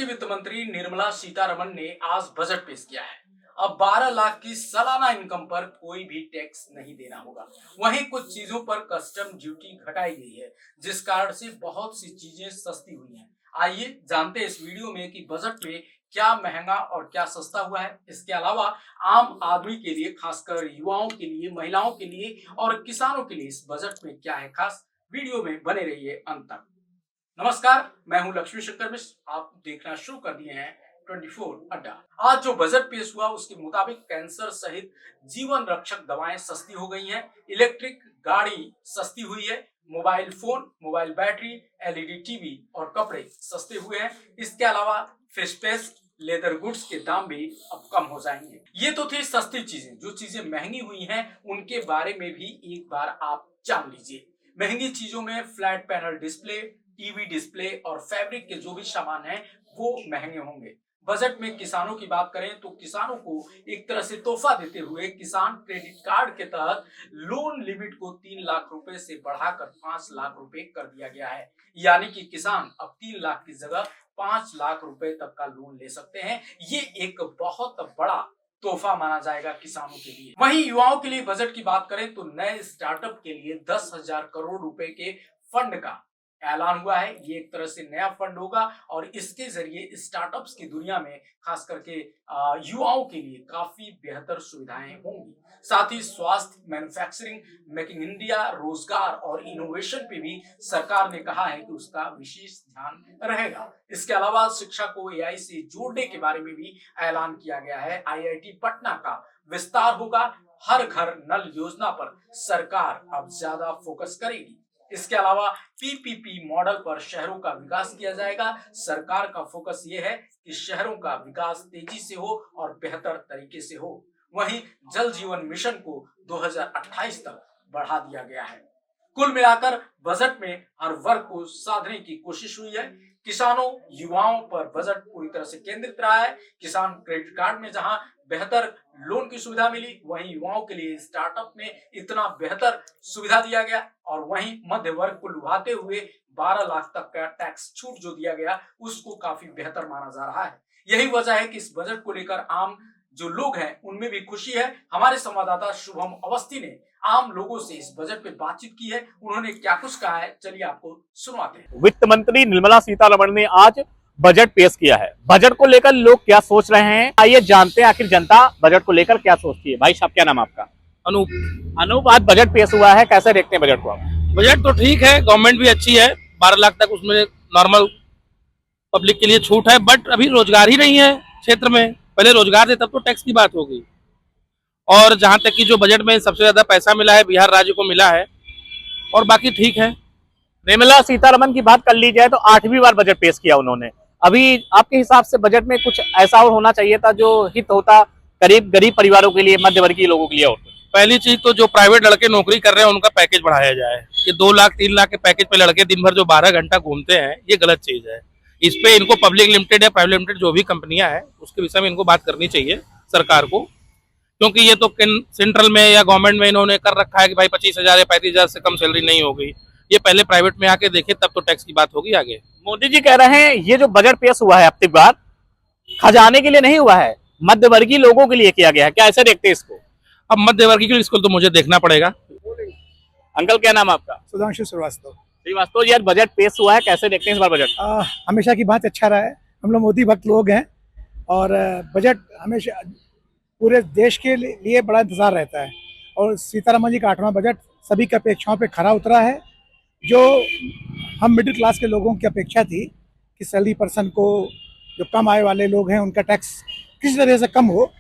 की वित्त मंत्री निर्मला सीतारमण ने आज बजट पेश किया है। अब 12 लाख की सालाना इनकम पर कोई भी टैक्स नहीं देना होगा। वहीं कुछ चीजों पर कस्टम ड्यूटी घटाई गई है, जिस कारण से बहुत सी चीजें सस्ती हुई हैं। आइए जानते हैं इस वीडियो में कि बजट में क्या महंगा और क्या सस्ता हुआ है। इसके अलावा आम आदमी के लिए, खासकर युवाओं के लिए, महिलाओं के लिए और किसानों के लिए इस बजट में क्या है खास। वीडियो में बने रहिए अंत तक। नमस्कार, मैं हूं लक्ष्मी शंकर मिश्र। आप देखना शुरू कर दिए हैं 24 अड्डा। आज जो बजट पेश हुआ उसके मुताबिक कैंसर सहित जीवन रक्षक दवाएं सस्ती हो गई हैं, इलेक्ट्रिक गाड़ी सस्ती हुई है, mobile phone, mobile battery, LED TV और कपड़े सस्ते हुए हैं। इसके अलावा फिश पेस्ट, लेदर गुड्स के दाम भी अब कम हो जाएंगे। ये तो थी सस्ती चीजें। जो चीजें महंगी हुई हैं उनके बारे में भी एक बार आप जान लीजिए। महंगी चीजों में flat panel display, TV display और फैब्रिक के जो भी सामान हैं वो महंगे होंगे। बजट में किसानों की बात करें तो किसानों को एक तरह से तोहफा देते हुए किसान क्रेडिट कार्ड के तहत लोन लिमिट को 3 लाख रुपए से बढ़ाकर 5 लाख रुपए कर दिया गया है। यानी कि किसान अब 3 लाख की जगह 5 लाख रुपए तक का लोन ले सकते हैं। ये एक बहुत बड़ा तोहफा माना जाएगा किसानों के लिए। वहीं युवाओं के लिए बजट की बात करें तो नए स्टार्टअप के लिए 10,000 करोड़ रुपए के फंड का ऐलान हुआ है। ये एक तरह से नया फंड होगा और इसके जरिए स्टार्टअप्स की दुनिया में खास करके युवाओं के लिए काफी बेहतर सुविधाएं होंगी। साथ ही स्वास्थ्य, मैन्युफैक्चरिंग, मेक इन इंडिया, रोजगार और इनोवेशन पे भी सरकार ने कहा है कि उसका विशेष ध्यान रहेगा। इसके अलावा शिक्षा को एआई से जोड़ने के बारे में भी ऐलान किया गया है। आईआईटी पटना का विस्तार होगा। हर घर नल योजना पर सरकार अब ज्यादा फोकस करेगी। इसके अलावा पीपीपी मॉडल पर शहरों का विकास किया जाएगा। सरकार का फोकस ये है कि शहरों का विकास तेजी से हो और बेहतर तरीके से हो। वहीं जल जीवन मिशन को 2028 तक बढ़ा दिया गया है। कुल मिलाकर बजट में हर वर्ग को साधने की कोशिश हुई है। किसानों, युवाओं पर बजट पूरी तरह से केंद्रित रहा है। किसान क्रेडिट कार्ड में जहां बेहतर लोन की सुविधा मिली, वहीं युवाओं के लिए स्टार्टअप में इतना बेहतर सुविधा दिया गया और वहीं मध्य वर्ग को लुभाते हुए 12 लाख तक का टैक्स छूट जो दिया गया उसको काफी बेहतर माना जा रहा है। यही वजह है कि इस बजट को लेकर आम जो लोग हैं उनमें भी खुशी है। हमारे संवाददाता शुभम अवस्थी ने आम लोगों से इस बजट पे बातचीत की है। उन्होंने क्या कुछ कहा है, चलिए आपको सुनवाते हैं। वित्त मंत्री निर्मला सीतारमण ने आज बजट पेश किया है। बजट को लेकर लोग क्या सोच रहे हैं, आइए जानते हैं आखिर जनता बजट को लेकर क्या सोचती है। भाई साहब, क्या नाम आपका? अनूप, आज बजट पेश हुआ है, कैसे देखते हैं बजट को आप? बजट तो ठीक है, गवर्नमेंट भी अच्छी है। 12 लाख तक उसमें नॉर्मल पब्लिक के लिए छूट है, बट अभी रोजगार ही नहीं है क्षेत्र में। पहले रोजगार थे तब तो टैक्स की बात होगी। और जहां तक कि जो बजट में सबसे ज्यादा पैसा मिला है बिहार राज्य को मिला है, और बाकी ठीक है। निर्मला सीतारमण की बात कर ली जाए तो 8वीं बार बजट पेश किया उन्होंने। अभी आपके हिसाब से बजट में कुछ ऐसा और होना चाहिए था जो हित होता गरीब परिवारों के लिए, मध्यवर्गीय लोगों के लिए? और पहली चीज तो जो प्राइवेट लड़के नौकरी कर रहे हैं उनका पैकेज बढ़ाया जाए। ये 2 लाख 3 लाख के पैकेज पे लड़के दिन भर जो 12 घंटा घूमते हैं, ये गलत चीज है। इस पे इनको पब्लिक लिमिटेड या प्राइवेट लिमिटेड जो भी कंपनियां हैं उसके विषय में इनको बात करनी चाहिए सरकार को, क्योंकि ये तो सेंट्रल में या गवर्नमेंट में इन्होंने कर रखा है कि भाई 25,000 या 35,000 से कम सैलरी नहीं होगी। ये पहले प्राइवेट में आके देखे तब तो टैक्स की बात होगी आगे। मोदी जी कह रहे हैं ये जो बजट पेश हुआ है अब की बार खजाने के लिए नहीं हुआ है, मध्यवर्गीय लोगों के लिए किया गया है। क्या ऐसे देखते हैं इसको? अब मध्यवर्गीय के लिए इसको तो मुझे देखना पड़ेगा। अंकल, क्या नाम आपका? सुधांशु श्रीवास्तव। श्रीवास्तव जी, आज बजट पेश हुआ है, कैसे देखते हैं इस बार बजट? हमेशा की बात अच्छा रहा है। हम लोग मोदी भक्त लोग हैं और बजट हमेशा पूरे देश के लिए बड़ा इंतजार रहता है। और सीतारमण जी का 8वां बजट सभी की अपेक्षाओं पे खरा उतरा है। जो हम मिडिल क्लास के लोगों की अपेक्षा थी कि सैलरी पर्सन को, जो कम आय वाले लोग हैं, उनका टैक्स किसी तरह से कम हो,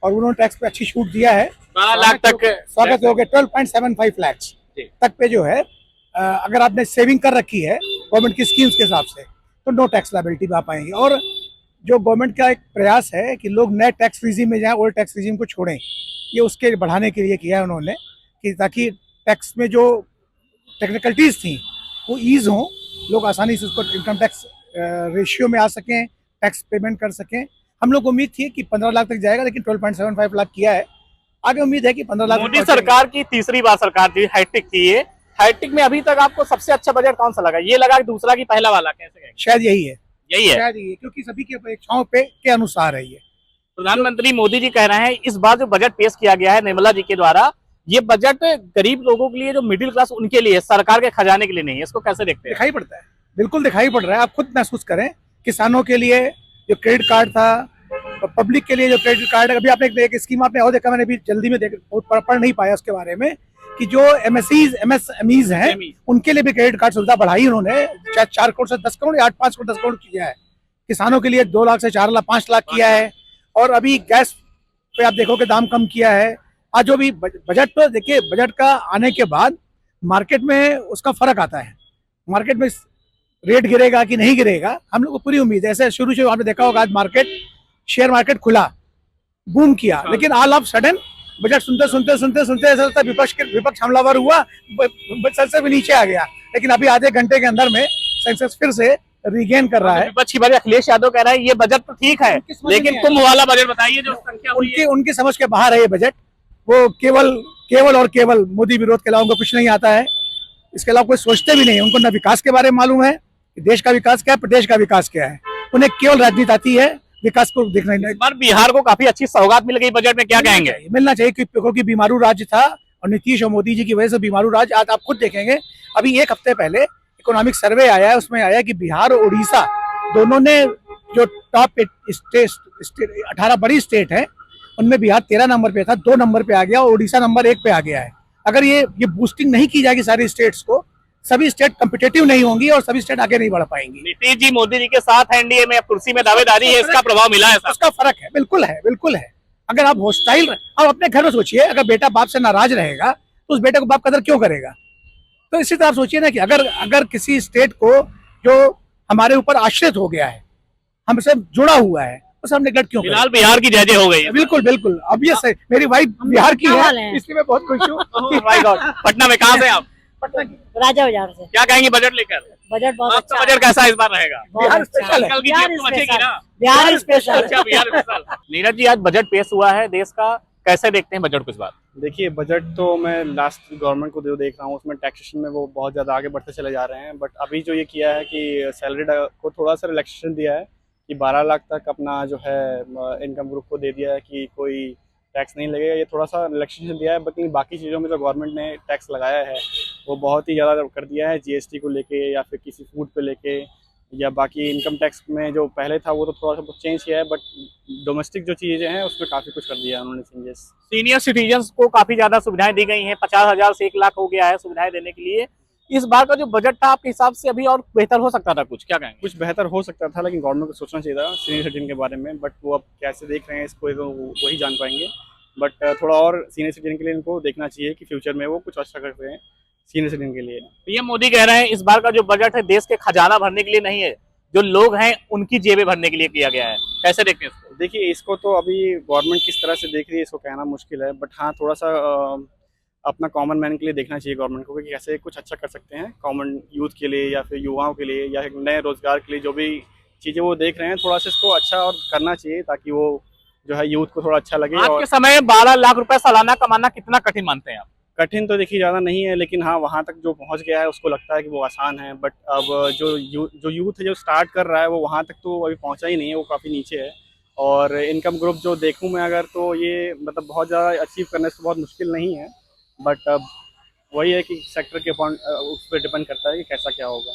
और उन्होंने टैक्स पे अच्छी छूट दिया है। 12 लाख तक स्वागत हो गया। 12.75 लाख तक पे जो है, अगर आपने सेविंग कर रखी है गवर्नमेंट की स्कीम्स के हिसाब से तो नो टैक्स लायबिलिटी में आ पाएंगे। और जो गवर्नमेंट का एक प्रयास है कि लोग नए टैक्स रिजीम में जाएं, ओल्ड टैक्स रिजीम को छोड़ें, ये उसके बढ़ाने के लिए किया है उन्होंने, कि ताकि टैक्स में जो टेक्निकलिटीज़ थी वो ईज हों, लोग आसानी से उसको इनकम टैक्स रेशियो में आ सकें, टैक्स पेमेंट कर सकें। हम लोग को उम्मीद थी कि 15 लाख तक जाएगा, लेकिन 12.75 लाख किया है। आगे उम्मीद है कि 15 लाख। मोदी सरकार की तीसरी बार सरकार थी, हैट्रिक थी ये। हैट्रिक में अभी तक आपको सबसे अच्छा बजट कौन सा लगा? ये लगा कि दूसरा कि पहला वाला? कैसे? शायद यही है। यही है। शायद ये, क्योंकि सभी की अपेक्षाओं के अनुसार है ये। प्रधानमंत्री मोदी जी कह रहे हैं इस बार जो बजट पेश किया गया है निर्मला जी के द्वारा, ये बजट गरीब लोगों के लिए, जो मिडिल क्लास उनके लिए, सरकार के खजाने के लिए नहीं है। इसको कैसे देखते हैं? दिखाई पड़ता है, बिल्कुल दिखाई पड़ रहा है। आप खुद महसूस करें, किसानों के लिए जो क्रेडिट कार्ड था, पब्लिक के लिए जो क्रेडिट कार्ड है, अभी आपने एक स्कीम आपने और देखा, मैंने भी जल्दी में पढ़ नहीं पाया उसके बारे में, कि जो एमएसएमईज हैं उनके लिए भी क्रेडिट कार्ड सुविधा बढ़ाई उन्होंने। 4 करोड़ से 10 करोड़ या 8-5 करोड़ 10 करोड़ किया है। किसानों के लिए 2 लाख से 4 लाख 5 लाख किया है। और अभी गैस पे आप देखो कि दाम कम किया है। आज जो भी बजट तो देखिए, बजट का आने के बाद मार्केट में उसका फर्क आता है। मार्केट में रेट गिरेगा कि नहीं गिरेगा, हम लोग को पूरी उम्मीद है। ऐसे शुरू से आपने देखा होगा, आज शेयर मार्केट खुला, बूम किया, लेकिन ऑल ऑफ सडन बजट सुनते ऐसा लगता है विपक्ष हमलावर हुआ, सर से भी नीचे आ गया। लेकिन अभी आधे घंटे के अंदर में सेंसेक्स फिर से रिगेन कर रहा है। विपक्षी भाई अखिलेश यादव कह रहा है ये बजट तो ठीक है, लेकिन कुंभ वाला बजट बताइए जो संख्या हुई है। उनकी समझ के बाहर है ये बजट। वो केवल मोदी विरोध के अलावा उनको कुछ नहीं आता है। इसके अलावा कोई सोचते भी नहीं, उनको न विकास के बारे में मालूम है, देश का विकास क्या है, प्रदेश का विकास क्या है। उन्हें केवल राजनीति आती है, विकास को देखना ही नहीं। इस बार बिहार को काफी अच्छी सौगात मिल गई बजट में, क्या कहेंगे? मिलना चाहिए, क्योंकि बीमारू राज्य था और नीतीश और मोदी जी की वजह से बीमारू राज्य। आज आप खुद देखेंगे, अभी 1 हफ्ते पहले इकोनॉमिक सर्वे आया है, उसमें आया कि बिहार और उड़ीसा दोनों ने जो टॉप 18 बड़ी स्टेट है उनमें बिहार 13 नंबर पे था, 2 नंबर पे आ गया और उड़ीसा नंबर 1 पे आ गया है। अगर ये बूस्टिंग नहीं की जाएगी सारी स्टेट्स को, सभी स्टेट कम्पिटेटिव नहीं होंगी और सभी स्टेट आगे नहीं बढ़ पाएंगी। नीतीश जी मोदी जी के साथ एनडीए में कुर्सी में दावेदारी है, इसका प्रभाव मिला है? उसका फर्क है, बिल्कुल है। अगर आप हॉस्टाइल, आप अपने घर में सोचिए, अगर बेटा बाप से नाराज रहेगा तो उस बेटे को बाप कदर क्यों करेगा? तो इसी तरह आप सोचिए ना कि अगर किसी स्टेट को जो हमारे ऊपर आश्रित हो गया है, हमसे जुड़ा हुआ है, उसे हम नेगलेक्ट क्यों करें? फिलहाल बिहार की जय हो गई है। बिल्कुल। अब ये सही, मेरी वाइफ बिहार की है, इसलिए मैं बहुत खुश हूँ। My God. पटना में कहाँ से आप? पटना की। राजा बाजार से। क्या कहेंगे बजट लेकर? बजट बहुत आपका अच्छा बजट कैसा इस बार रहेगा? बिहार स्पेशल है। कल की जेब तो बचेगी ना? बिहार स्पेशल। अच्छा, बिहार स्पेशल। नीरज जी, आज बजट पेश हुआ है देश का, कैसे देखते हैं बजट को इस बार? देखिए, बजट तो मैं लास्ट गवर्नमेंट को जो देख रहा हूँ उसमें टैक्सेशन में वो बहुत ज़्यादा आगे बढ़ते चले जा रहे हैं। बट अभी जो ये किया है कि सैलरी को थोड़ा सा रिलैक्सेशन दिया है कि 12 लाख तक अपना जो है इनकम ग्रुप को दे दिया है कि कोई टैक्स नहीं लगेगा। ये थोड़ा सा रिलैक्सेशन दिया है, लेकिन बाकी चीज़ों में जो गवर्नमेंट ने टैक्स लगाया है वो बहुत ही ज़्यादा कर दिया है। जीएसटी को लेके या फिर किसी फूड पे लेके, या बाकी इनकम टैक्स में जो पहले था वो तो थोड़ा सा चेंज किया है, बट डोमेस्टिक जो चीज़ें हैं उसमें काफ़ी कुछ कर दिया है उन्होंने चेंजेस। सीनियर सिटीजन्स को काफी ज्यादा सुविधाएं दी गई हैं, 50,000 से 1 लाख हो गया है सुविधाएं देने के लिए। इस बार का जो बजट था आपके हिसाब से अभी और बेहतर हो सकता था कुछ, क्या कहेंगे? कुछ बेहतर हो सकता था, लेकिन गवर्नमेंट को सोचना चाहिए था सीनियर सिटीजन के बारे में। बट वो अब कैसे देख रहे हैं इसको तो वही जान पाएंगे। बट थोड़ा और सीनियर सिटीजन के लिए इनको देखना चाहिए कि फ्यूचर में वो कुछ अच्छा करते हैं सीनियर सिटीजन के लिए। पीएम मोदी कह रहे हैं इस बार का जो बजट है देश के खजाना भरने के लिए नहीं है, जो लोग हैं उनकी जेबें भरने के लिए किया गया है। कैसे देखते हैं इसको? देखिए, इसको तो अभी गवर्नमेंट किस तरह से देख रही है इसको कहना मुश्किल है। बट हाँ, थोड़ा सा अपना कॉमन मैन के लिए देखना चाहिए गवर्नमेंट को कि कैसे कुछ अच्छा कर सकते हैं कॉमन यूथ के लिए या फिर युवाओं के लिए या नए रोजगार के लिए। जो भी चीज़ें वो देख रहे हैं थोड़ा सा इसको अच्छा और करना चाहिए ताकि वो जो है यूथ को थोड़ा अच्छा लगे। आज और के समय में 12 लाख रुपए सालाना कमाना कितना कठिन मानते हैं आप? कठिन तो देखिए ज़्यादा नहीं है, लेकिन हाँ वहाँ तक जो पहुँच गया है उसको लगता है कि वो आसान है। बट अब जो यूथ है जो स्टार्ट कर रहा है वो वहाँ तक तो अभी पहुँचा ही नहीं है, वो काफ़ी नीचे है। और इनकम ग्रुप जो देखूँ मैं अगर, तो ये मतलब बहुत ज़्यादा अचीव करने से बहुत मुश्किल नहीं है। बट अब वही है कि सेक्टर के उस पर डिपेंड करता है कि कैसा क्या होगा।